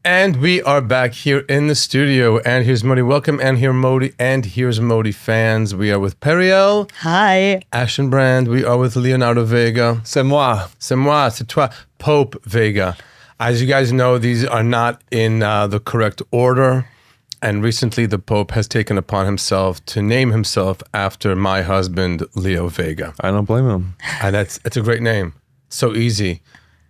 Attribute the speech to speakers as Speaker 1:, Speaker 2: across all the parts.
Speaker 1: And we are back here in the studio. And here's Modi. Welcome. And here Modi. And here's Modi fans. We are with Periel.
Speaker 2: Hi.
Speaker 1: Ashen Brand. We are with Leonardo Vega.
Speaker 3: C'est moi.
Speaker 1: C'est moi. C'est toi. Pope Vega. As you guys know, these are not in the correct order. And recently the Pope has taken upon himself to name himself after my husband, Leo Vega.
Speaker 3: I don't blame him.
Speaker 1: And it's a great name. So easy.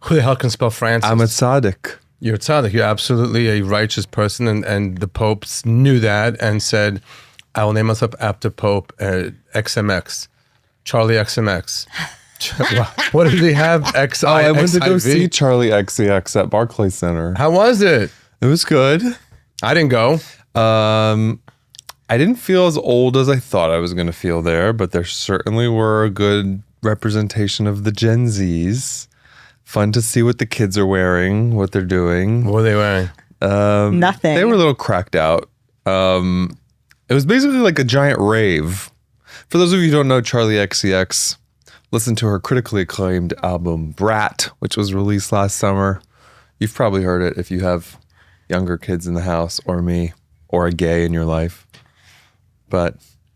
Speaker 1: Who the hell can spell Francis?
Speaker 3: I'm a tzaddik.
Speaker 1: You're a tzaddik. You're absolutely a righteous person. And the popes knew that and said, I will name myself after Pope XMX, Charlie XMX. What did he have?
Speaker 3: I went to go see Charlie XCX at Barclays Center.
Speaker 1: How was it?
Speaker 3: It was good.
Speaker 1: I didn't go.
Speaker 3: I didn't feel as old as I thought I was going to feel there, but there certainly were a good representation of the Gen Zs. Fun to see what the kids are wearing, what they're doing.
Speaker 1: What were they wearing?
Speaker 2: Nothing.
Speaker 3: They were a little cracked out. It was basically like a giant rave. For those of you who don't know Charlie XCX, listen to her critically acclaimed album Brat, which was released last summer. You've probably heard it if you have younger kids in the house, or me, or a gay in your life. But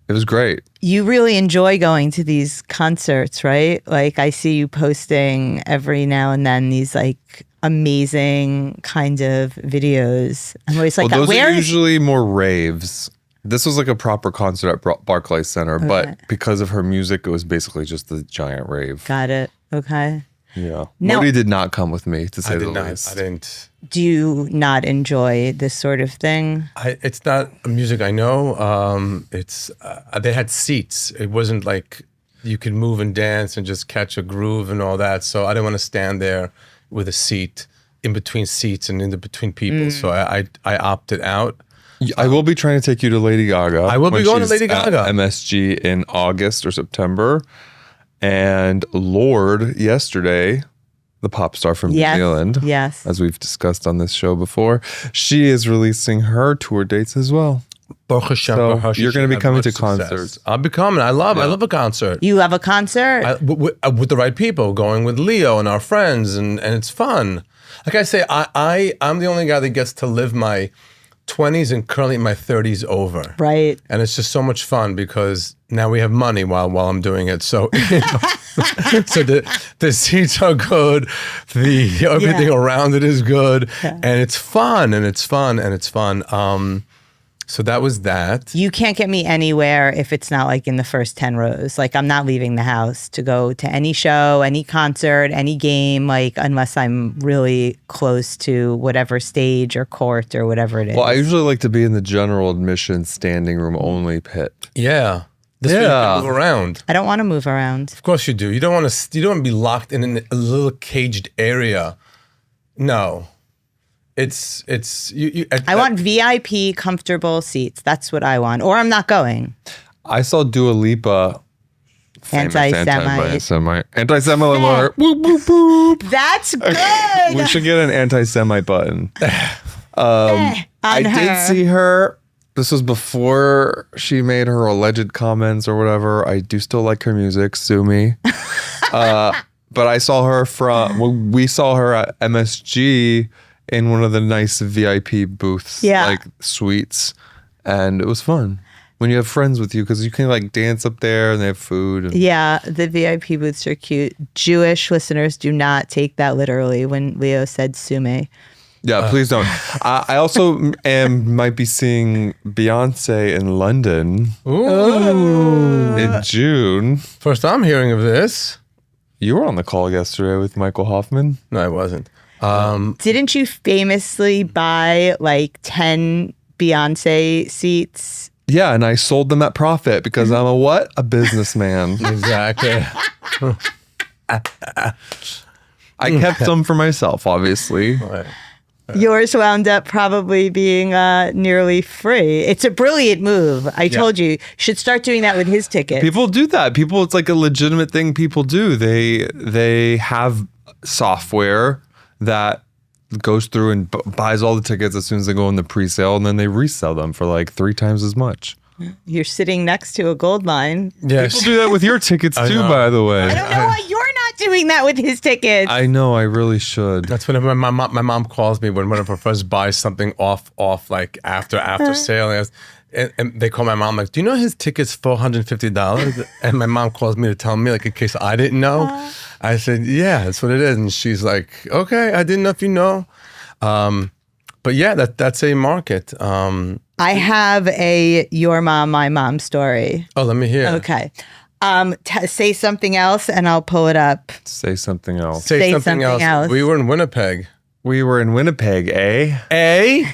Speaker 3: it was great.
Speaker 2: You really enjoy going to these concerts, right? Like I see you posting every now and then these like amazing kind of videos. I'm always like,
Speaker 3: those are usually more raves. This was like a proper concert at Barclays Center, but because of her music, it was basically just the giant rave.
Speaker 2: Got it. Okay.
Speaker 3: Yeah.
Speaker 2: Now,
Speaker 3: Modi did not come with me, to say the least.
Speaker 1: I didn't.
Speaker 2: Do you not enjoy this sort of thing?
Speaker 1: It's not music I know. It's they had seats. It wasn't like you could move and dance and just catch a groove and all that. So I didn't want to stand there with a seat in between seats and in between people. So I opted out.
Speaker 3: I will be trying to take you to Lady Gaga.
Speaker 1: I will be going to
Speaker 3: she's
Speaker 1: Lady Gaga.
Speaker 3: At MSG in August or September. And Lorde yesterday, the pop star from New Zealand, as we've discussed on this show before, she is releasing her tour dates as well. So you're going to be coming to concerts.
Speaker 1: I'll be coming. I love a concert.
Speaker 2: You love a concert?
Speaker 1: With the right people, going with Leo and our friends, and it's fun. Like I say, I'm the only guy that gets to live my 20s and currently my 30s over.
Speaker 2: Right.
Speaker 1: And it's just so much fun because now we have money while I'm doing it. So, so the seats are good, everything around it is good, and it's fun, and it's fun, and it's fun. So that was that.
Speaker 2: You can't get me anywhere if it's not like in the first 10 rows. Like I'm not leaving the house to go to any show, any concert, any game, like unless I'm really close to whatever stage or court or whatever it is.
Speaker 3: Well, I usually like to be in the general admission standing room only pit.
Speaker 1: Yeah. This way you can move around.
Speaker 2: I don't want to move around.
Speaker 1: Of course you do. You don't want to be locked in a little caged area. No. It's
Speaker 2: I want VIP comfortable seats. That's what I want. Or I'm not going.
Speaker 3: I saw Dua Lipa.
Speaker 2: Anti-Semite.
Speaker 3: Anti-Semite alert. Whoop, whoop, whoop.
Speaker 2: That's good.
Speaker 3: We should get an anti-Semite button. I did see her. This was before she made her alleged comments or whatever. I do still like her music. Sue me. But I saw her we saw her at MSG in one of the nice VIP booths, like suites, and it was fun when you have friends with you because you can like dance up there and they have food.
Speaker 2: Yeah, the VIP booths are cute. Jewish listeners, do not take that literally when Leo said "sume."
Speaker 3: Yeah, please don't. I also might be seeing Beyonce in London in June.
Speaker 1: First I'm hearing of this.
Speaker 3: You were on the call yesterday with Michael Hoffman.
Speaker 1: No, I wasn't.
Speaker 2: Didn't you famously buy like 10 Beyonce seats?
Speaker 3: Yeah, and I sold them at profit because I'm a businessman.
Speaker 1: Exactly.
Speaker 3: I kept some for myself, obviously.
Speaker 1: Right.
Speaker 2: Yours wound up probably being nearly free. It's a brilliant move. I told you should start doing that with his tickets.
Speaker 3: People do that. It's like a legitimate thing people do. They have software that goes through and buys all the tickets as soon as they go in the pre-sale, and then they resell them for like 3 times as much.
Speaker 2: You're sitting next to a gold mine.
Speaker 1: Yes.
Speaker 3: People do that with your tickets too, by the way.
Speaker 2: I don't know why you're not not doing that with his tickets.
Speaker 3: I know, I really should.
Speaker 1: That's when my mom calls me when one of her friends buys something off like after sale. And they call my mom like, do you know his ticket's $450? And my mom calls me to tell me, like, in case I didn't know. I said, yeah, that's what it is. And she's like, okay, I didn't know if you know. But yeah, that's a market.
Speaker 2: I have a your mom, my mom story.
Speaker 1: Oh, let me hear.
Speaker 2: Okay. Say something else and I'll pull it up.
Speaker 3: Say something else.
Speaker 1: Say something else. We were in Winnipeg.
Speaker 3: Eh?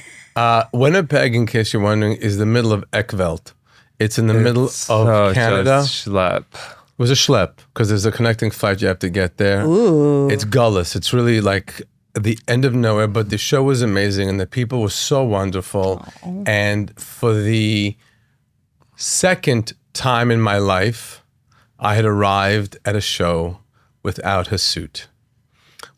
Speaker 1: Winnipeg, in case you're wondering, is the middle of Eckveld. It's in the middle of Canada.
Speaker 3: Schlep.
Speaker 1: It was a schlep because there's a connecting flight you have to get there.
Speaker 2: Ooh.
Speaker 1: It's gullus. It's really like the end of nowhere, but the show was amazing and the people were so wonderful. Oh. And for the second time in my life, I had arrived at a show without a suit.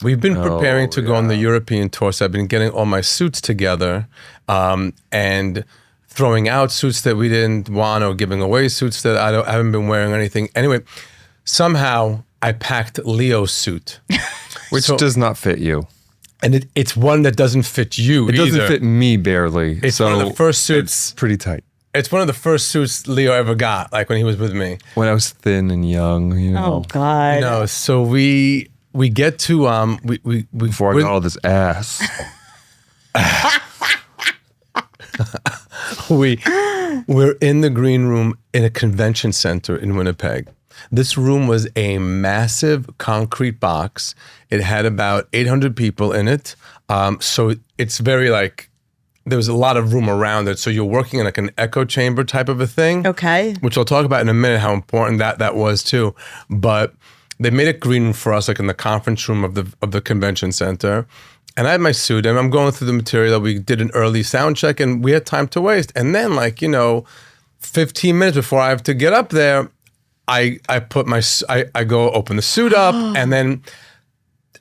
Speaker 1: We've been preparing to go on the European tour, so I've been getting all my suits together and throwing out suits that we didn't want or giving away suits that I haven't been wearing or anything. Anyway, somehow I packed Leo's suit.
Speaker 3: Which does not fit you.
Speaker 1: And it's one that doesn't fit you
Speaker 3: It doesn't fit me barely.
Speaker 1: It's one of the first suits.
Speaker 3: It's pretty tight.
Speaker 1: It's one of the first suits Leo ever got, like when he was with me.
Speaker 3: When I was thin and young, you know.
Speaker 2: Oh, God.
Speaker 1: No, so we get to
Speaker 3: before I got all this ass.
Speaker 1: We're in the green room in a convention center in Winnipeg. This room was a massive concrete box. It had about 800 people in it. So it's very like, there was a lot of room around it. So you're working in like an echo chamber type of a thing.
Speaker 2: Okay.
Speaker 1: Which I'll talk about in a minute, how important that was too. But they made it green room for us, like in the conference room of the convention center. And I had my suit and I'm going through the material. We did an early sound check and we had time to waste. And then 15 minutes before I have to get up there, I go open the suit up and then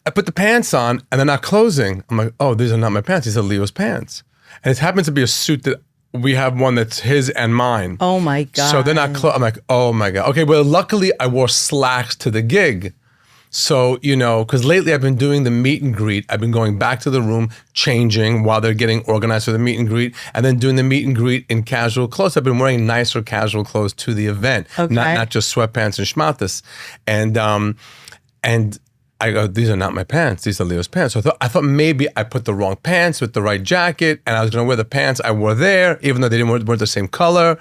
Speaker 1: I put the pants on and they're not closing. I'm like, oh, these are not my pants. These are Leo's pants. And it happens to be a suit that we have one that's his and mine.
Speaker 2: Oh my God.
Speaker 1: So they're not I'm like, oh my God. Okay, well, luckily I wore slacks to the gig. So, because lately I've been doing the meet and greet. I've been going back to the room, changing while they're getting organized for the meet and greet, and then doing the meet and greet in casual clothes. I've been wearing nicer casual clothes to the event, not just sweatpants and schmatas. And I go, these are not my pants. These are Leo's pants. So I thought maybe I put the wrong pants with the right jacket, and I was going to wear the pants I wore there, even though they weren't the same color.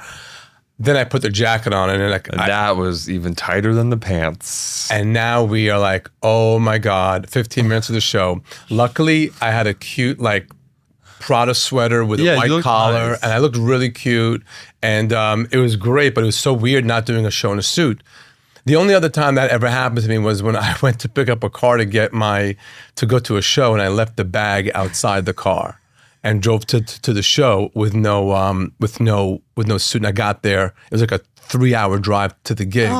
Speaker 1: Then I put the jacket on, and
Speaker 3: that was even tighter than the pants.
Speaker 1: And now we are like, oh my God, 15 minutes of the show. Luckily, I had a cute Prada sweater with a white collar, nice. And I looked really cute. And it was great, but it was so weird not doing a show in a suit. The only other time that ever happened to me was when I went to pick up a car to go to a show, and I left the bag outside the car. And drove to the show with no suit. And I got there. It was like a 3-hour drive to the gig,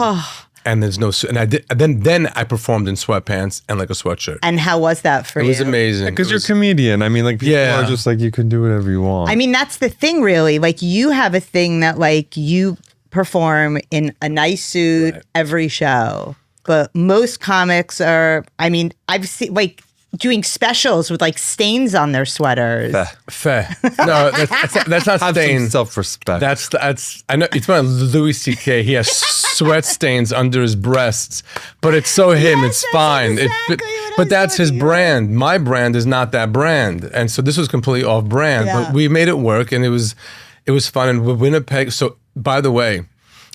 Speaker 1: and there's no suit. And then I performed in sweatpants and like a sweatshirt.
Speaker 2: And how was that for you?
Speaker 1: It was amazing.
Speaker 3: Because you're a comedian. I mean, people are just like, you can do whatever you want.
Speaker 2: I mean, that's the thing, really. Like, you have a thing that you perform in a nice suit every show, but most comics are. I mean, I've seen doing specials with stains on their sweaters.
Speaker 1: Fair. No, that's not
Speaker 3: Have
Speaker 1: stains.
Speaker 3: some self-respect.
Speaker 1: That's I know it's about Louis C.K. He has sweat stains under his breasts, but it's so him. It's fine. But that's his brand. My brand is not that brand, and so this was completely off brand.
Speaker 2: Yeah.
Speaker 1: But we made it work, and it was fun. And with Winnipeg. So by the way,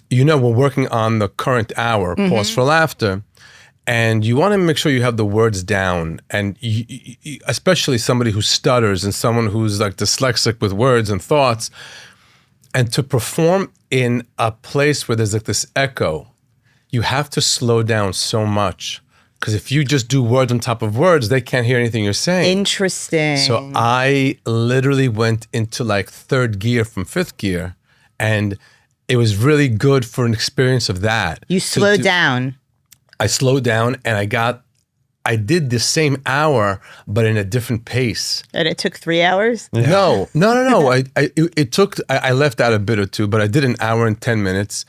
Speaker 1: we're working on the current hour. Pause for laughter. And you want to make sure you have the words down, and especially somebody who stutters and someone who's dyslexic with words and thoughts. And to perform in a place where there's this echo, you have to slow down so much. Because if you just do words on top of words, they can't hear anything you're saying.
Speaker 2: Interesting.
Speaker 1: So I literally went into third gear from fifth gear, and it was really good for an experience of that.
Speaker 2: You slowed down.
Speaker 1: I slowed down and I got I did the same hour, but in a different pace.
Speaker 2: And it took 3 hours?
Speaker 1: No. It took, I left out a bit or two, but I did an hour and 10 minutes.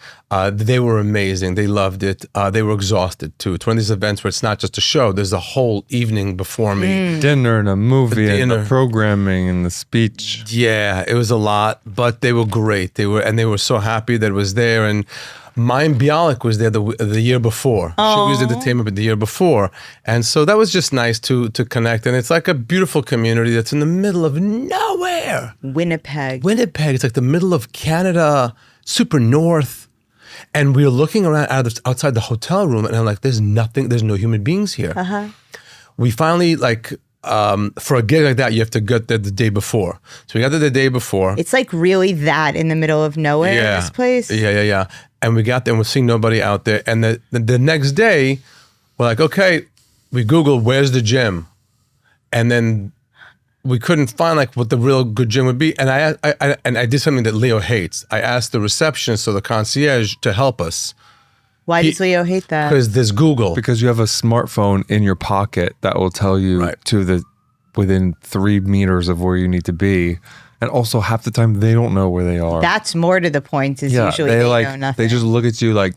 Speaker 1: They were amazing. They loved it. They were exhausted too. It's one of these events where it's not just a show. There's a whole evening before me.
Speaker 3: Dinner and a movie and the programming and the speech.
Speaker 1: Yeah, it was a lot, but they were great. They were so happy that it was there. And Mayim Bialik was there the year before. She was entertainment the year before. And so that was just nice to connect. And it's like a beautiful community that's in the middle of nowhere.
Speaker 2: Winnipeg.
Speaker 1: It's like the middle of Canada, super north. And we were looking around outside the hotel room and I'm like, there's no human beings here. We finally for a gig like that, you have to get there the day before. So we got there the day before.
Speaker 2: It's like really that in the middle of nowhere, this place?
Speaker 1: Yeah. And we got there and we're seeing nobody out there. And the next day, we're like, okay, we Googled, where's the gym? And then we couldn't find what the real good gym would be. And I did something that Leo hates. I asked the receptionist or the concierge to help us.
Speaker 2: Why does Leo hate that?
Speaker 1: Because there's Google.
Speaker 3: Because you have a smartphone in your pocket that will tell you within 3 meters of where you need to be. And also half the time they don't know where they are.
Speaker 2: That's more to the point is usually they know nothing.
Speaker 3: They just look at you like.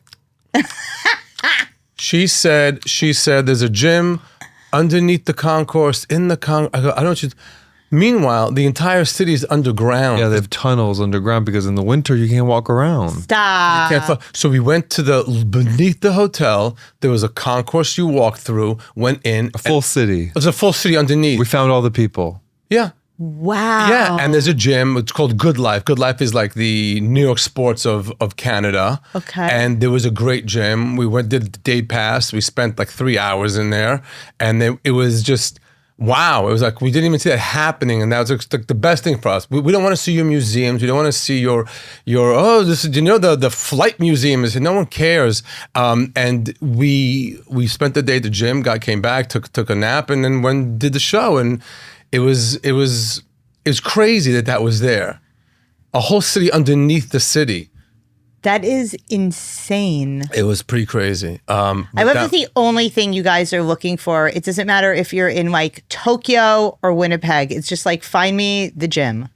Speaker 1: She said there's a gym underneath the concourse in the I go, I don't you. Meanwhile, the entire city is underground.
Speaker 3: Yeah, they have tunnels underground because in the winter you can't walk around.
Speaker 2: Stop.
Speaker 1: So we went to beneath the hotel. There was a concourse you walked through, went in.
Speaker 3: A full city.
Speaker 1: It was a full city underneath.
Speaker 3: We found all the people.
Speaker 1: Yeah.
Speaker 2: Wow.
Speaker 1: Yeah, and there's a gym. It's called Good Life. Good Life is like the New York Sports of Canada.
Speaker 2: Okay.
Speaker 1: And there was a great gym. We did the day pass. We spent 3 hours in there, and it was just. Wow, it was like we didn't even see that happening, and that was the best thing for us. We don't want to see your museums. We don't want to see your this is the flight museum is. No one cares. And we spent the day at the gym. Came back, took a nap, and then did the show. And it was crazy that was there, a whole city underneath the city.
Speaker 2: That is insane.
Speaker 1: It was pretty crazy.
Speaker 2: I love that the only thing you guys are looking for, it doesn't matter if you're in Tokyo or Winnipeg. It's just find me the gym.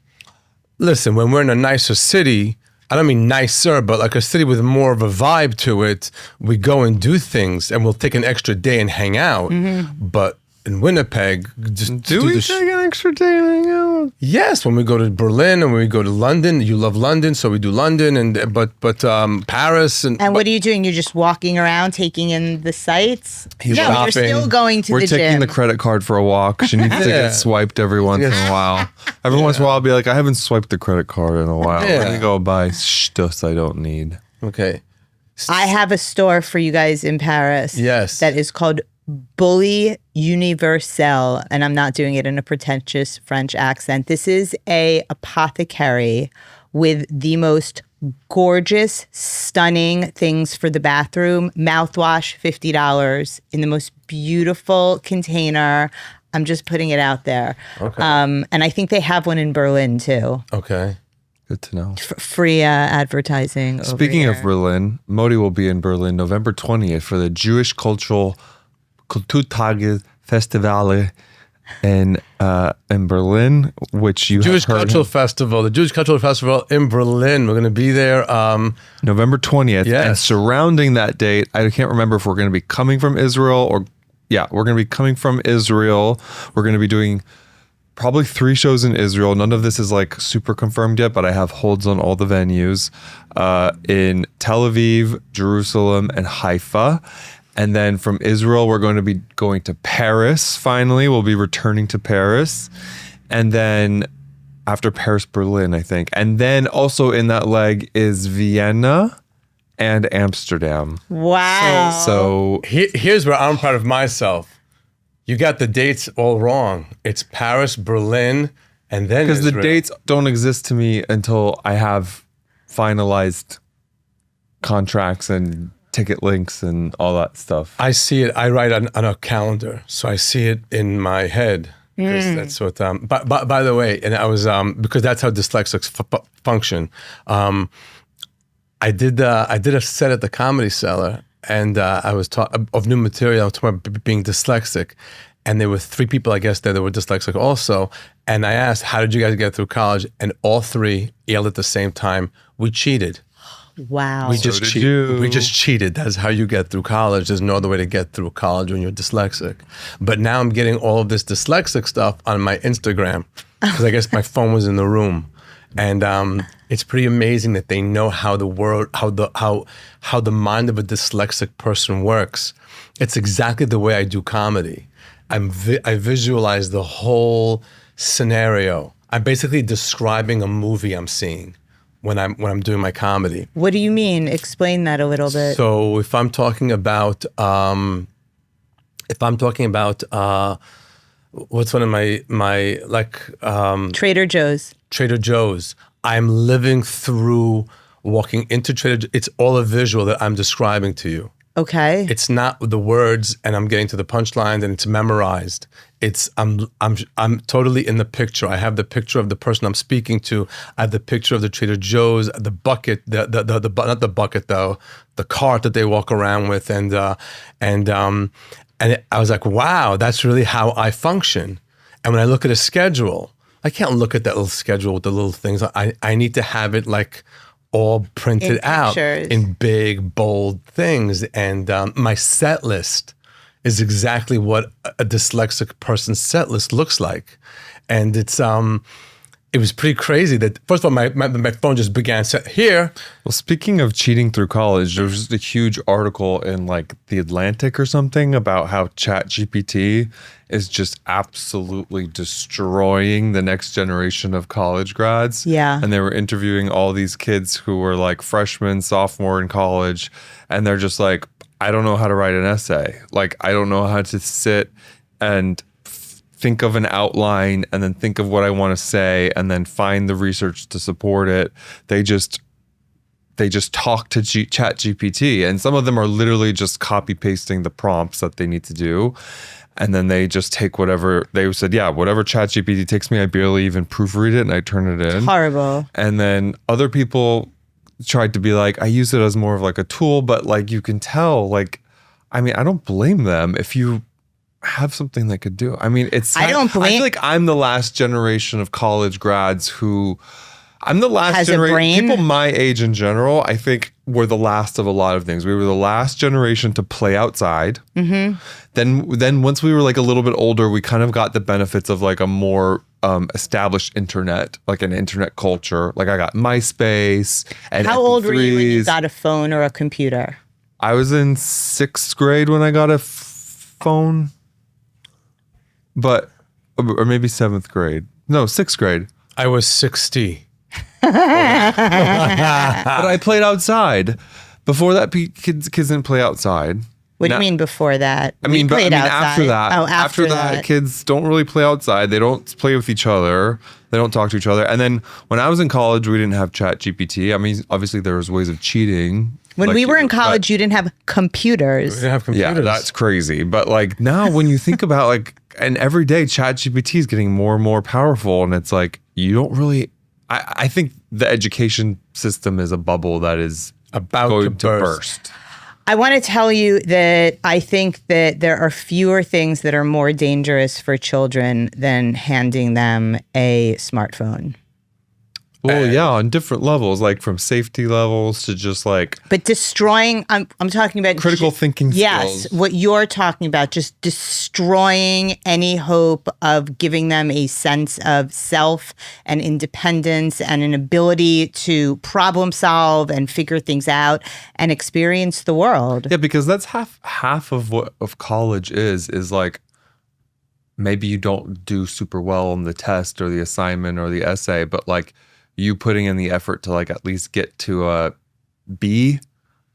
Speaker 1: Listen, when we're in a nicer city, I don't mean nicer, but a city with more of a vibe to it, we go and do things and we'll take an extra day and hang out. But in Winnipeg, just
Speaker 3: do we take an extra day and hang out?
Speaker 1: Yes, when we go to Berlin and when we go to London, you love London, so we do London but Paris and.
Speaker 2: And what are you doing? You're just walking around, taking in the sights.
Speaker 1: He's
Speaker 2: no,
Speaker 1: shopping.
Speaker 2: you're still going to
Speaker 3: We're
Speaker 2: the gym.
Speaker 3: We're taking the credit card for a walk. She needs to get swiped every once in a while. Every once in a while, I'll be like, I haven't swiped the credit card in a while.
Speaker 1: Yeah.
Speaker 3: Let me go buy stuff I don't need.
Speaker 1: Okay.
Speaker 2: I have a store for you guys in Paris.
Speaker 1: Yes.
Speaker 2: That is called Bully Universelle, and I'm not doing it in a pretentious French accent. This is a apothecary with the most gorgeous, stunning things for the bathroom. Mouthwash, $50 in the most beautiful container. I'm just putting it out there.
Speaker 1: Okay.
Speaker 2: And I think they have one in Berlin too.
Speaker 1: Okay.
Speaker 3: Good to know.
Speaker 2: Free advertising.
Speaker 3: Speaking of Berlin, Modi will be in Berlin November 20th for the Jewish Kulturtage Festivale in Berlin, which you
Speaker 1: Jewish
Speaker 3: have heard
Speaker 1: Cultural Festival, the Jewish Cultural Festival in Berlin. We're going to be there.
Speaker 3: November 20th.
Speaker 1: Yes.
Speaker 3: And surrounding that date, I can't remember if we're going to be coming from Israel or, we're going to be coming from Israel. We're going to be doing probably 3 shows in Israel. None of this is super confirmed yet, but I have holds on all the venues in Tel Aviv, Jerusalem, and Haifa. And then from Israel, we're going to be going to Paris. Finally, we'll be returning to Paris. And then after Paris, Berlin, I think. And then also in that leg is Vienna and Amsterdam.
Speaker 2: Wow.
Speaker 3: So
Speaker 1: here's where I'm proud of myself. You got the dates all wrong. It's Paris, Berlin, and then
Speaker 3: because the
Speaker 1: Israel.
Speaker 3: dates don't exist to me until I have finalized contracts and ticket links and all that stuff.
Speaker 1: I see it. I write on a calendar, so I see it in my head. That's what. By the way, and I was because that's how dyslexics function. I did a set at the Comedy Cellar, and I was taught of new material. I was talking about being dyslexic, and there were 3 people, I guess, there that were dyslexic also. And I asked, "How did you guys get through college?" And all 3 yelled at the same time, "We cheated.
Speaker 2: Wow.
Speaker 1: We
Speaker 3: So
Speaker 1: just
Speaker 3: did
Speaker 1: cheat.
Speaker 3: you."
Speaker 1: We just cheated. That's how you get through college. There's no other way to get through college when you're dyslexic." But now I'm getting all of this dyslexic stuff on my Instagram because I guess my phone was in the room, and it's pretty amazing that they know how the world, how the mind of a dyslexic person works. It's exactly the way I do comedy. I visualize the whole scenario. I'm basically describing a movie I'm seeing when I'm doing my comedy.
Speaker 2: What do you mean? Explain that a little bit.
Speaker 1: So if I'm talking about what's one of my
Speaker 2: Trader Joe's.
Speaker 1: Trader Joe's, I'm living through walking into Trader Joe's. It's all a visual that I'm describing to you.
Speaker 2: Okay.
Speaker 1: It's not the words and I'm getting to the punchlines and it's memorized. It's I'm totally in the picture. I have the picture of the person I'm speaking to. I have the picture of the Trader Joe's, the bucket, the not the bucket though, the cart that they walk around with, and I was like, wow, that's really how I function. And when I look at a schedule, I can't look at that little schedule with the little things. I need to have it like all printed out in big, bold things. And my set list is exactly what a dyslexic person's set list looks like. And it was pretty crazy that, first of all, my phone just began here.
Speaker 3: Well, speaking of cheating through college, there was just a huge article in like The Atlantic or something about how ChatGPT is just absolutely destroying the next generation of college grads.
Speaker 2: Yeah.
Speaker 3: And they were interviewing all these kids who were like freshmen, sophomore in college, and they're just like, I don't know how to write an essay. Like, I don't know how to sit and think of an outline and then think of what I want to say and then find the research to support it. They just talk to Chat GPT, and some of them are literally just copy pasting the prompts that they need to do. And then they just take whatever they said, whatever Chat GPT takes me, I barely even proofread it and I turn it in.
Speaker 2: Horrible.
Speaker 3: And then other people tried to be like, I use it as more of like a tool, but like you can tell, like, I mean, I don't blame them if you have something they could do. I mean, I feel like I'm the last generation of college grads who I'm the last generation. People my age in general, I think, were the last of a lot of things. We were the last generation to play outside. Mm-hmm. Then once we were like a little bit older, we kind of got the benefits of like a more established internet, like an internet culture. Like I got MySpace and
Speaker 2: How
Speaker 3: MP3s.
Speaker 2: old were you when you got a phone or a computer?
Speaker 3: I was in 6th grade when I got a phone. Or maybe 7th grade. No, 6th grade.
Speaker 1: I was 60.
Speaker 3: But I played outside. Before that, kids didn't play outside.
Speaker 2: What do you mean before that?
Speaker 3: After that.
Speaker 2: Oh,
Speaker 3: after that, kids don't really play outside. They don't play with each other. They don't talk to each other. And then when I was in college, we didn't have Chat GPT. I mean, obviously there was ways of cheating.
Speaker 2: When we were in college, you didn't have computers.
Speaker 1: We didn't have computers.
Speaker 3: Yeah, that's crazy. But like now when you think about like, and every day Chat GPT is getting more and more powerful, and it's like, you don't really, I think the education system is a bubble that is
Speaker 1: about
Speaker 3: going
Speaker 1: to burst.
Speaker 2: I want to tell you that I think that there are fewer things that are more dangerous for children than handing them a smartphone.
Speaker 3: Well, yeah, on different levels, like from safety levels to just like.
Speaker 2: But destroying, I'm talking about
Speaker 3: critical thinking skills.
Speaker 2: Yes, what you're talking about, just destroying any hope of giving them a sense of self and independence and an ability to problem solve and figure things out and experience the world.
Speaker 3: Yeah, because that's half of what of college is like. Maybe you don't do super well on the test or the assignment or the essay, but like. You putting in the effort to like at least get to a B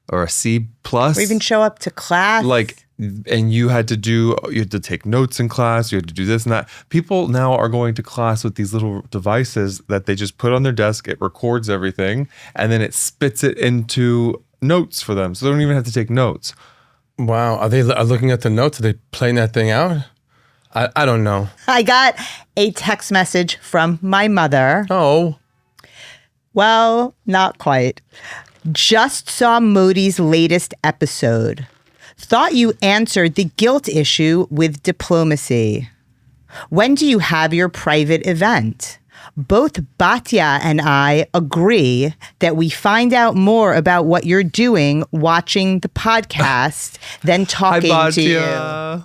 Speaker 3: or a C plus,
Speaker 2: or even show up to class.
Speaker 3: Like, and you had to take notes in class. You had to do this and that. People now are going to class with these little devices that they just put on their desk. It records everything and then it spits it into notes for them. So they don't even have to take notes.
Speaker 1: Wow. Are they looking at the notes? Are they playing that thing out? I don't know.
Speaker 2: I got a text message from my mother.
Speaker 1: Oh.
Speaker 2: Well, not quite. Just saw Modi's latest episode. Thought you answered the guilt issue with diplomacy. When do you have your private event? Both Batya and I agree that we find out more about what you're doing watching the podcast than talking to you.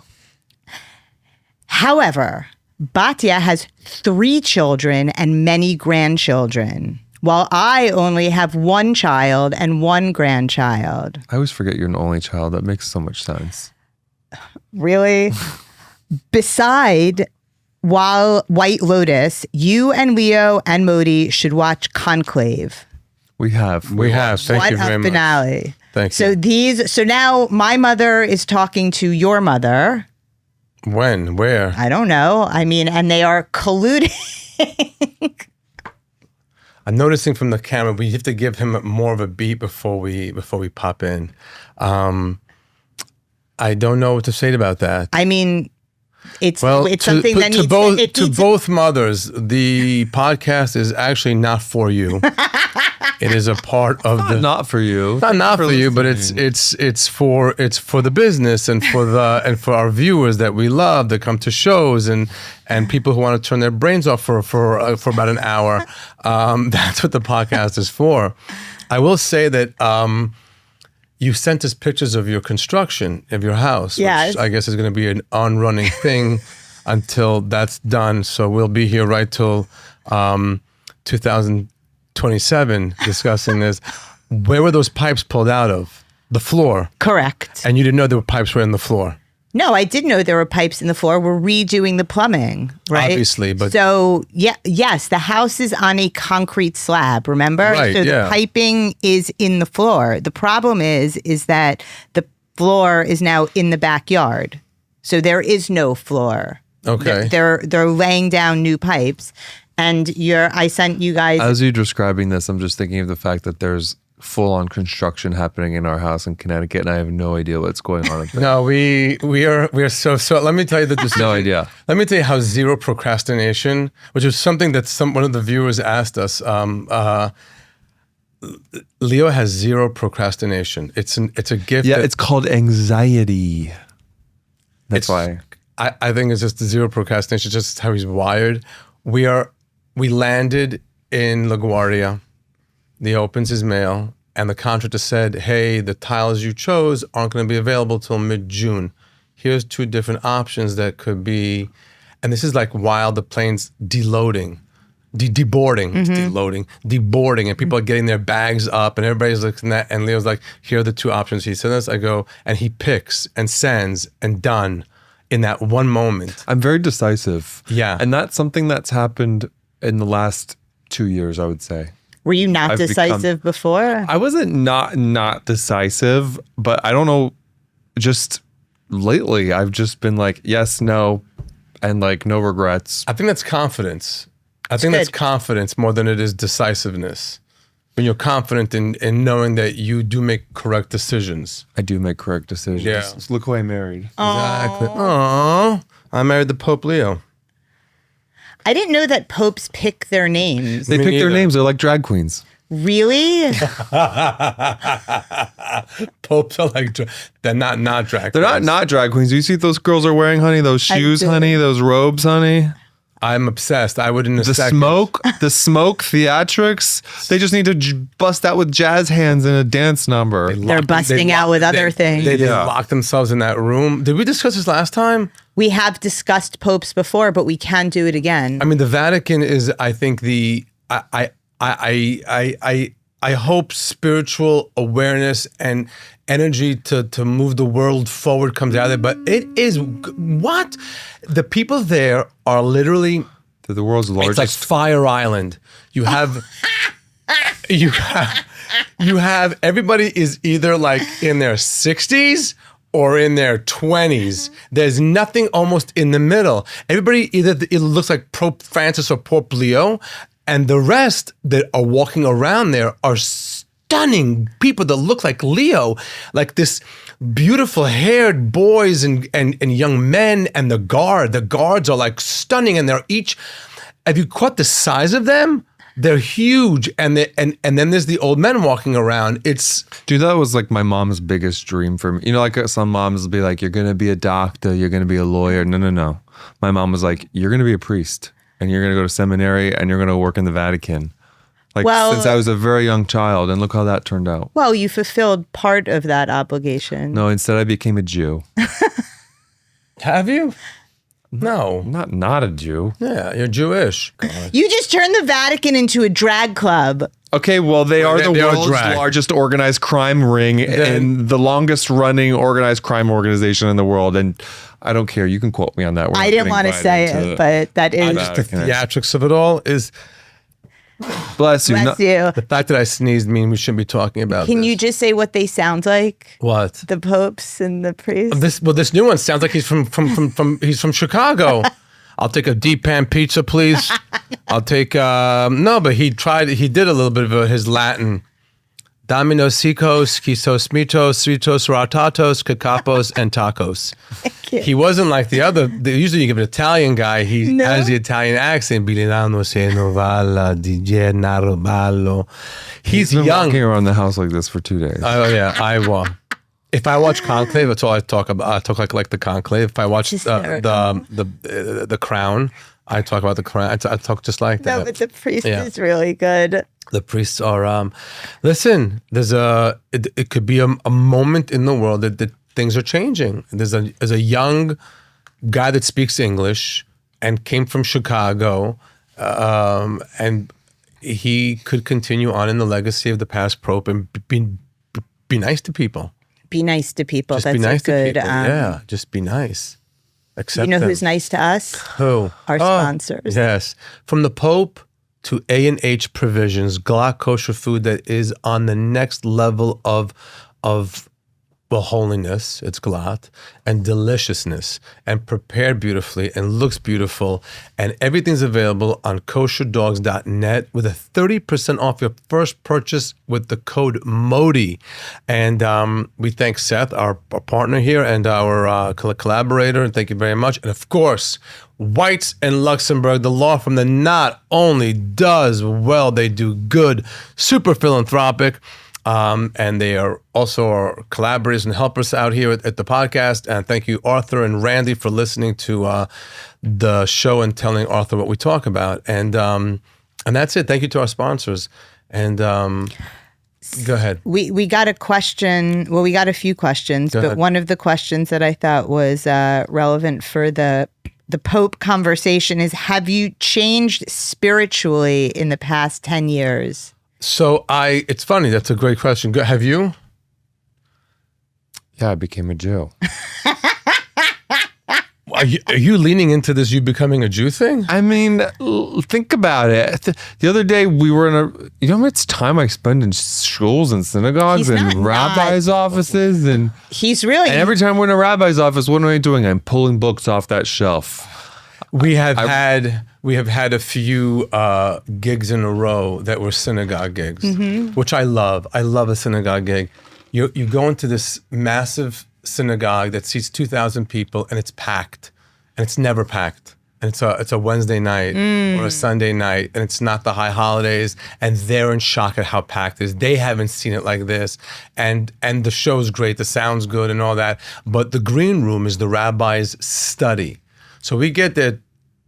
Speaker 2: However, Batya has 3 children and many grandchildren, while I only have 1 child and 1 grandchild.
Speaker 3: I always forget you're an only child. That makes so much sense.
Speaker 2: Really? Beside White Lotus, you and Leo and Modi should watch Conclave.
Speaker 3: We have.
Speaker 1: Thank you very much.
Speaker 2: Finale.
Speaker 1: Thank you.
Speaker 2: So now my mother is talking to your mother.
Speaker 1: When? Where?
Speaker 2: I don't know. I mean, and they are colluding.
Speaker 1: I'm noticing from the camera we have to give him more of a beat before we pop in. I don't know what to say about that.
Speaker 2: I mean, it's something that needs
Speaker 1: to both mothers. The podcast is actually not for you. It is a part of the
Speaker 3: not for you.
Speaker 1: Not for you, but it's for the business and for our viewers that we love that come to shows and people who want to turn their brains off for about an hour. That's what the podcast is for. I will say that you sent us pictures of your construction of your house,
Speaker 2: yes.
Speaker 1: Which I guess is going to be an on-running thing until that's done. So we'll be here right till 2027 discussing this. Where were those pipes pulled out of? The floor.
Speaker 2: Correct.
Speaker 1: And you didn't know there were pipes right in the floor.
Speaker 2: No, I did know there were pipes in the floor. We're redoing the plumbing, right?
Speaker 1: Obviously, but
Speaker 2: so yes, the house is on a concrete slab. Remember,
Speaker 1: right,
Speaker 2: so the piping is in the floor. The problem is that the floor is now in the backyard, so there is no floor.
Speaker 1: Okay,
Speaker 2: they're laying down new pipes, and I sent you guys.
Speaker 3: As you're describing this, I'm just thinking of the fact that there's full-on construction happening in our house in Connecticut, and I have no idea what's going on.
Speaker 1: No, we are so. Let me tell you that
Speaker 3: no idea.
Speaker 1: Let me tell you how zero procrastination, which is something that one of the viewers asked us. Leo has zero procrastination. It's a gift.
Speaker 3: Yeah, it's called anxiety. That's why.
Speaker 1: I think it's just zero procrastination. It's just how he's wired. We landed in LaGuardia. He opens his mail, and the contractor said, hey, the tiles you chose aren't going to be available till mid-June. Here's 2 different options that could be, and this is like while the plane's deloading, deboarding, deboarding, and people are getting their bags up, and everybody's looking at, and Leo's like, here are the 2 options. He said this, I go, and he picks and sends and done in that one moment.
Speaker 3: I'm very decisive.
Speaker 1: Yeah.
Speaker 3: And that's something that's happened in the last 2 years, I would say.
Speaker 2: Were you not decisive before?
Speaker 3: I wasn't not decisive, but I don't know. Just lately, I've just been like, yes, no, and like no regrets.
Speaker 1: I think that's confidence. I think that's confidence more than it is decisiveness. When you're confident in knowing that you do make correct decisions.
Speaker 3: I do make correct decisions.
Speaker 1: Yeah.
Speaker 3: Just look who I married.
Speaker 1: Exactly. Aww. I married the Pope Leo.
Speaker 2: I didn't know that popes pick their names.
Speaker 3: They pick their names. They're like drag queens.
Speaker 2: Really?
Speaker 1: Popes are like, they're not drag queens.
Speaker 3: They're not drag queens. You see what those girls are wearing, honey? Those shoes, honey? Those robes, honey?
Speaker 1: I'm obsessed. I would in a second.
Speaker 3: The smoke theatrics. They just need to bust out with jazz hands in a dance number.
Speaker 2: They're busting out with other things.
Speaker 1: They lock themselves in that room. Did we discuss this last time?
Speaker 2: We have discussed popes before, but we can do it again.
Speaker 1: I mean, the Vatican is, I think, I hope spiritual awareness and energy to move the world forward comes out of it. But it is what the people there are literally.
Speaker 3: They're the world's largest.
Speaker 1: It's like Fire Island. You have everybody is either like in their 60s or in their 20s. There's nothing almost in the middle. Everybody it looks like Pope Francis or Pope Leo, and the rest that are walking around there are stunning people that look like Leo, like this beautiful haired boys and young men, and the guards are like stunning, and they're each, have you caught the size of them? They're huge, and then there's the old men walking around. It's
Speaker 3: Dude, that was like my mom's biggest dream for me. You know, like some moms will be like, you're going to be a doctor, you're going to be a lawyer. No. My mom was like, you're going to be a priest and you're going to go to seminary and you're going to work in the Vatican. Like since I was a very young child, and look how that turned out.
Speaker 2: Well, you fulfilled part of that obligation.
Speaker 3: No, instead I became a Jew.
Speaker 1: have you? No.
Speaker 3: Not a Jew.
Speaker 1: Yeah, you're Jewish.
Speaker 2: You just turned the Vatican into a drag club.
Speaker 3: Okay, well, they are the
Speaker 1: They are
Speaker 3: world's
Speaker 1: drag.
Speaker 3: largest organized crime ring and the longest running organized crime organization in the world. And I don't care. You can quote me on that. We're
Speaker 2: I
Speaker 3: not
Speaker 2: didn't
Speaker 3: getting
Speaker 2: want to say
Speaker 3: invited
Speaker 2: it, but that is.
Speaker 1: Just the theatrics of it all is
Speaker 3: Bless you.
Speaker 2: Bless you.
Speaker 1: the fact that I sneezed mean we shouldn't be talking about
Speaker 2: Can
Speaker 1: this.
Speaker 2: you just say what they sound like?
Speaker 1: What?
Speaker 2: The popes and the priests?
Speaker 1: This new one sounds like he's from he's from Chicago. I'll take a deep pan pizza, please. I'll take no, but he did a little bit of his Latin. Dominos, Sikos, Kisos, Mitos, Sritos, Ratatos, Kakapos, and Tacos. He wasn't like the other. Usually you give an Italian guy, he has the Italian accent. Bililano se novalla di Gennaro Ballo. He's
Speaker 3: been
Speaker 1: young.
Speaker 3: walking around the house like this for 2 days.
Speaker 1: Oh yeah, I will. If I watch Conclave, that's all I talk about. I talk like the Conclave. If I watch the Crown, I talk about the Crown. I talk just like that.
Speaker 2: No, but the priest is really good.
Speaker 1: The priests are. Listen, it could be a moment in the world that things are changing. There's a young guy that speaks English and came from Chicago, and he could continue on in the legacy of the past pope and be nice to people.
Speaker 2: Be nice to people.
Speaker 1: Just
Speaker 2: That's
Speaker 1: be nice
Speaker 2: good.
Speaker 1: to people. Yeah, just be nice. Accept
Speaker 2: You know
Speaker 1: them.
Speaker 2: who's nice to us?
Speaker 1: Who?
Speaker 2: Our sponsors.
Speaker 1: Yes, from the Pope to A&H Provisions, Glock kosher food that is on the next level of holiness. It's glatt and deliciousness and prepared beautifully and looks beautiful, and everything's available on kosherdogs.net with a 30% off your first purchase with the code MODI. And we thank Seth, our partner here, and our collaborator, and thank you very much. And of course, Whites and Luxembourg, the law firm that not only does well, they do good, super philanthropic. And they are also our collaborators and helpers out here at the podcast. And thank you, Arthur and Randy, for listening to the show and telling Arthur what we talk about. And that's it. Thank you to our sponsors. And go ahead.
Speaker 2: We got a question. Well, we got a few questions,
Speaker 1: Go
Speaker 2: but
Speaker 1: ahead.
Speaker 2: one of the questions that I thought was relevant for the Pope conversation is: have you changed spiritually in the past 10 years?
Speaker 1: So it's funny. That's a great question. Have you?
Speaker 3: Yeah, I became a Jew.
Speaker 1: Are you leaning into this you becoming a Jew thing?
Speaker 3: I mean, think about it. The other day we were you know how much time I spend in schools and synagogues
Speaker 2: He's
Speaker 3: and
Speaker 2: not
Speaker 3: rabbis' offices and every time we're in a rabbi's office, what am I doing? I'm pulling books off that shelf.
Speaker 1: We have had a few gigs in a row that were synagogue gigs, which I love. I love a synagogue gig. You go into this massive synagogue that seats 2,000 people, and it's packed, and it's never packed. And it's a Wednesday night or a Sunday night, and it's not the high holidays, and they're in shock at how packed it is. They haven't seen it like this, and the show's great, the sound's good, and all that. But the green room is the rabbi's study. So we get there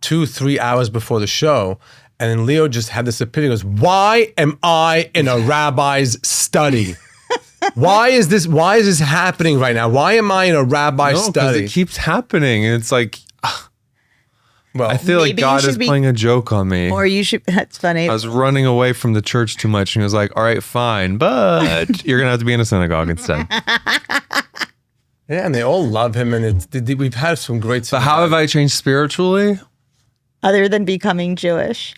Speaker 1: 2-3 hours before the show, and then Leo just had this opinion. He goes, "Why am I in a rabbi's study? Why is this happening right now? Why am I in a rabbi's
Speaker 3: No, because
Speaker 1: study?"
Speaker 3: it keeps happening, and it's like,
Speaker 1: Well,
Speaker 3: I feel like
Speaker 2: Maybe you
Speaker 3: God
Speaker 2: should
Speaker 3: is
Speaker 2: be-
Speaker 3: playing a joke on me.
Speaker 2: Or you should. That's funny.
Speaker 3: I was running away from the church too much, and he was like, "All right, fine, but you're gonna have to be in a synagogue instead."
Speaker 1: yeah, and they all love him, and we've had some great.
Speaker 3: But how have I changed spiritually?
Speaker 2: Other than becoming Jewish,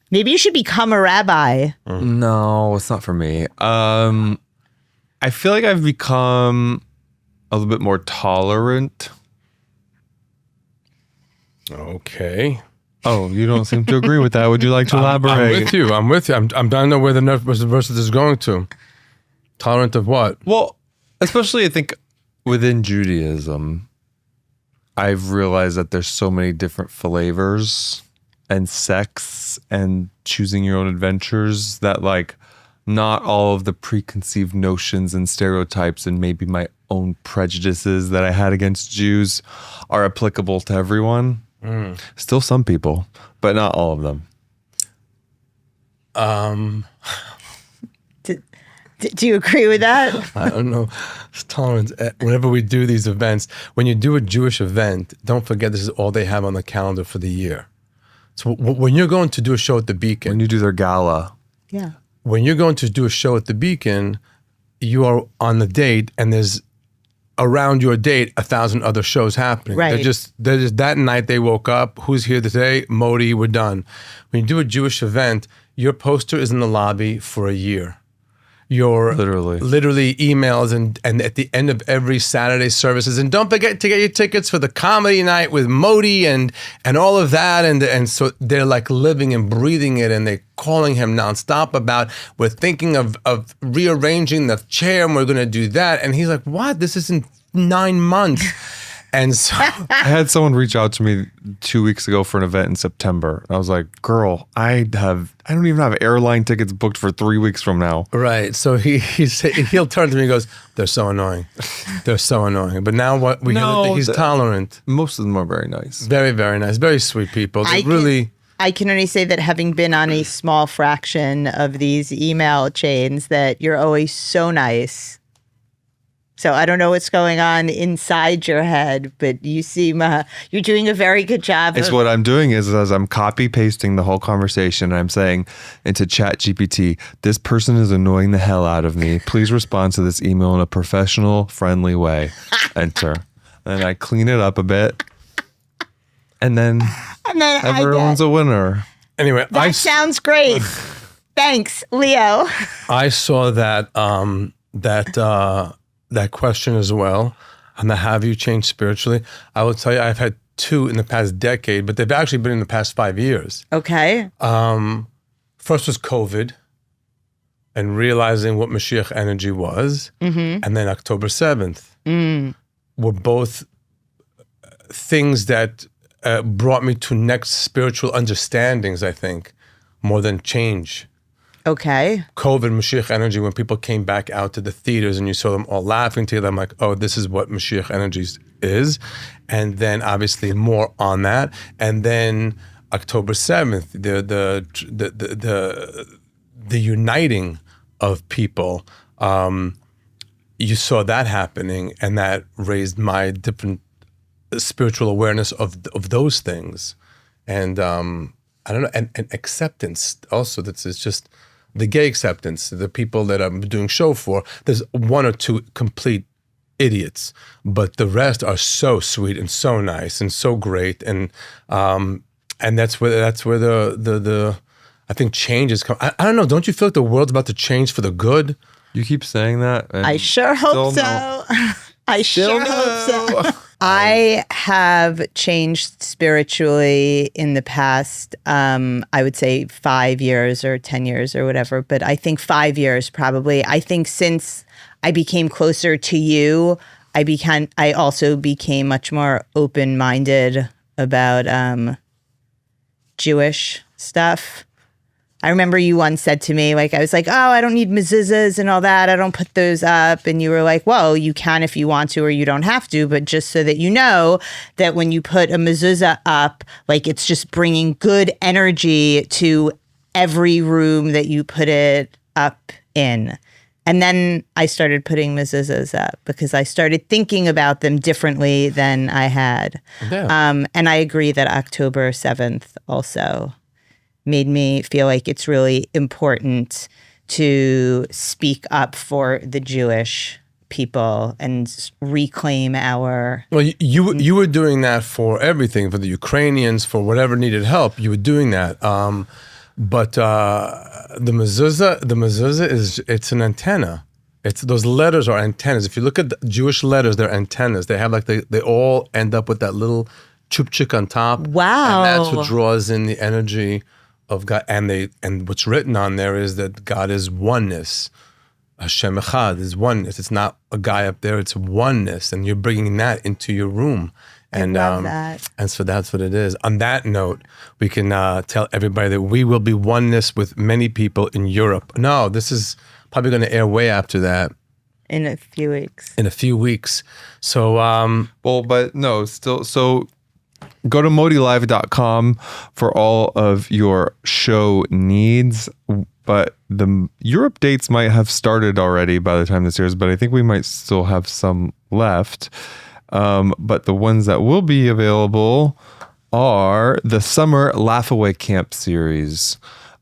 Speaker 2: maybe you should become a rabbi.
Speaker 3: No, it's not for me. I feel like I've become a little bit more tolerant.
Speaker 1: Okay.
Speaker 3: Oh, you don't seem to agree with that. Would you like to elaborate?
Speaker 1: I'm with you. I'm dying to know where the verse is going to. Tolerant of what?
Speaker 3: Well, especially I think within Judaism, I've realized that there's so many different flavors and sex and choosing your own adventures, that like not all of the preconceived notions and stereotypes and maybe my own prejudices that I had against Jews are applicable to everyone. Still some people, but not all of them.
Speaker 2: Do you agree with that?
Speaker 1: I don't know. It's tolerance. Whenever we do these events, when you do a Jewish event, don't forget this is all they have on the calendar for the year. So when you're going to do a show at the Beacon,
Speaker 3: When you do their gala,
Speaker 2: Yeah.
Speaker 1: when you're going to do a show at the Beacon, you are on the date, and there's around your date 1,000 other shows happening.
Speaker 2: Right.
Speaker 1: They're just that night they woke up. Who's here today? Modi. We're done. When you do a Jewish event, your poster is in the lobby for a year. Your literally emails and at the end of every Saturday services, and don't forget to get your tickets for the comedy night with Modi and all of that, and so they're like living and breathing it, and they're calling him nonstop about, we're thinking of rearranging the chair and we're going to do that, and he's like, what? This is in 9 months. And so
Speaker 3: I had someone reach out to me 2 weeks ago for an event in September. And I was like, girl, I don't even have airline tickets booked for 3 weeks from now.
Speaker 1: right, so he'll turn to me and goes, they're so annoying. They're so annoying. But now what we he's tolerant.
Speaker 3: Most of them are very nice.
Speaker 1: Very, very nice. Very sweet people. They
Speaker 2: I can only say that having been on a small fraction of these email chains, that you're always so nice. So I don't know what's going on inside your head, but you seem you're doing a very good job.
Speaker 3: It's what I'm doing is as I'm copy pasting the whole conversation, I'm saying into Chat GPT, this person is annoying the hell out of me. Please respond to this email in a professional, friendly way. Enter. And I clean it up a bit. And then everyone's a winner.
Speaker 1: Anyway,
Speaker 2: that sounds great. Thanks, Leo.
Speaker 1: I saw that that question as well, and the have you changed spiritually. I will tell you, I've had 2 in the past decade, but they've actually been in the past 5 years.
Speaker 2: Okay.
Speaker 1: First was COVID and realizing what Mashiach energy was, and then October 7th were both things that brought me to next spiritual understandings, I think, more than change.
Speaker 2: Okay.
Speaker 1: COVID, Mashiach energy, when people came back out to the theaters and you saw them all laughing together, I'm like, oh, this is what Mashiach energy is. And then obviously more on that. And then October 7th, the uniting of people, you saw that happening, and that raised my different spiritual awareness of those things. And I don't know, and acceptance also. It's just the gay acceptance, the people that I'm doing show for. There's 1 or 2 complete idiots, but the rest are so sweet and so nice and so great, and that's where the I think change is coming. I don't know. Don't you feel like the world's about to change for the good?
Speaker 3: You keep saying that.
Speaker 2: I sure hope so. I sure hope so. I have changed spiritually in the past, I would say 5 years or 10 years or whatever, but I think 5 years probably. I think since I became closer to you, I also became much more open-minded about Jewish stuff. I remember you once said to me, like, I was like, oh, I don't need mezuzahs and all that. I don't put those up. And you were like, well, you can if you want to, or you don't have to. But just so that you know that when you put a mezuzah up, like, it's just bringing good energy to every room that you put it up in. And then I started putting mezuzahs up because I started thinking about them differently than I had.
Speaker 1: Yeah.
Speaker 2: And I agree that October 7th also made me feel like it's really important to speak up for the Jewish people and reclaim our...
Speaker 1: Well, you were doing that for everything, for the Ukrainians, for whatever needed help. You were doing that. But the mezuzah it's an antenna. Those letters are antennas. If you look at the Jewish letters, they're antennas. They have they all end up with that little chupchik on top.
Speaker 2: Wow.
Speaker 1: And that's what draws in the energy of God, and what's written on there is that God is oneness. Hashem Echad is oneness. It's not a guy up there, it's oneness, and you're bringing that into your room. And
Speaker 2: love that.
Speaker 1: and so that's what it is. On that note, we can tell everybody that we will be oneness with many people in Europe. No, this is probably going to air way after that.
Speaker 2: In a few weeks.
Speaker 1: In a few weeks. So,
Speaker 3: Well, but no, still. So go to modilive.com for all of your show needs. But the Europe dates might have started already by the time this airs, but I think we might still have some left. But the ones that will be available are the Summer Laugh Away Camp series.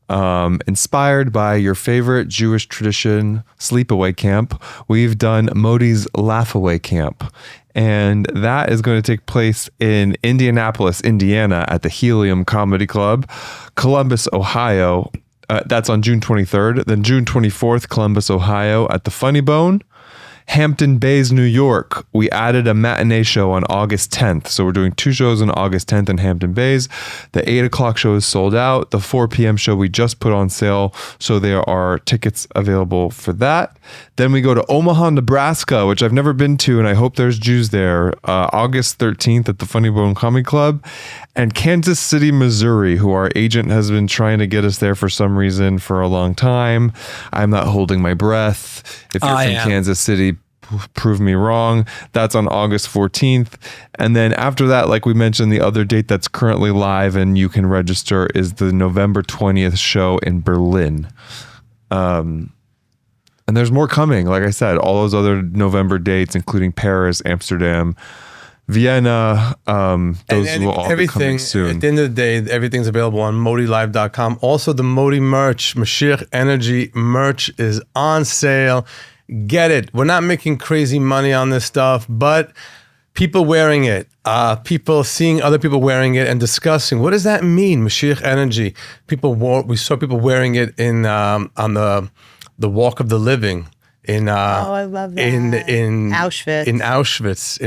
Speaker 3: Inspired by your favorite Jewish tradition, Sleepaway Camp, we've done Modi's Laugh Away Camp. And that is going to take place in Indianapolis, Indiana at the Helium Comedy Club, Columbus, Ohio. That's on June 23rd. Then June 24th, Columbus, Ohio at the Funny Bone. Hampton Bays, New York. We added a matinee show on August 10th. So we're doing 2 shows on August 10th in Hampton Bays. The 8 o'clock show is sold out. The 4 p.m. show we just put on sale. So there are tickets available for that. Then we go to Omaha, Nebraska, which I've never been to, and I hope there's Jews there. August 13th at the Funny Bone Comedy Club. And Kansas City, Missouri, who our agent has been trying to get us there for some reason for a long time. I'm not holding my breath. If you're from Kansas City, prove me wrong. That's on August 14th. And then after that, like we mentioned, the other date that's currently live and you can register is the November 20th show in Berlin. And there's more coming. Like I said, all those other November dates, including Paris, Amsterdam, Vienna, those will all be coming soon.
Speaker 1: At the end of the day, everything's available on modilive.com. Also, the Modi merch, Mashiach Energy merch is on sale. Get it. We're not making crazy money on this stuff, but people wearing it, people seeing other people wearing it and discussing, what does that mean, Mashiach Energy? We saw people wearing it in on the Walk of the Living.
Speaker 2: I love that.
Speaker 1: In
Speaker 2: Auschwitz.
Speaker 1: In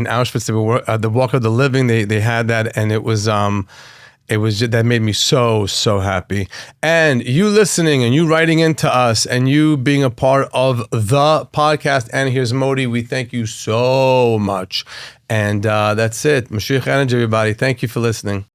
Speaker 1: Auschwitz, they were the Walk of the Living. They had that, and it was just, that made me so happy. And you listening and you writing into us and you being a part of the podcast. And here's Modi. We thank you so much. And that's it. Mashiach Energy, everybody. Thank you for listening.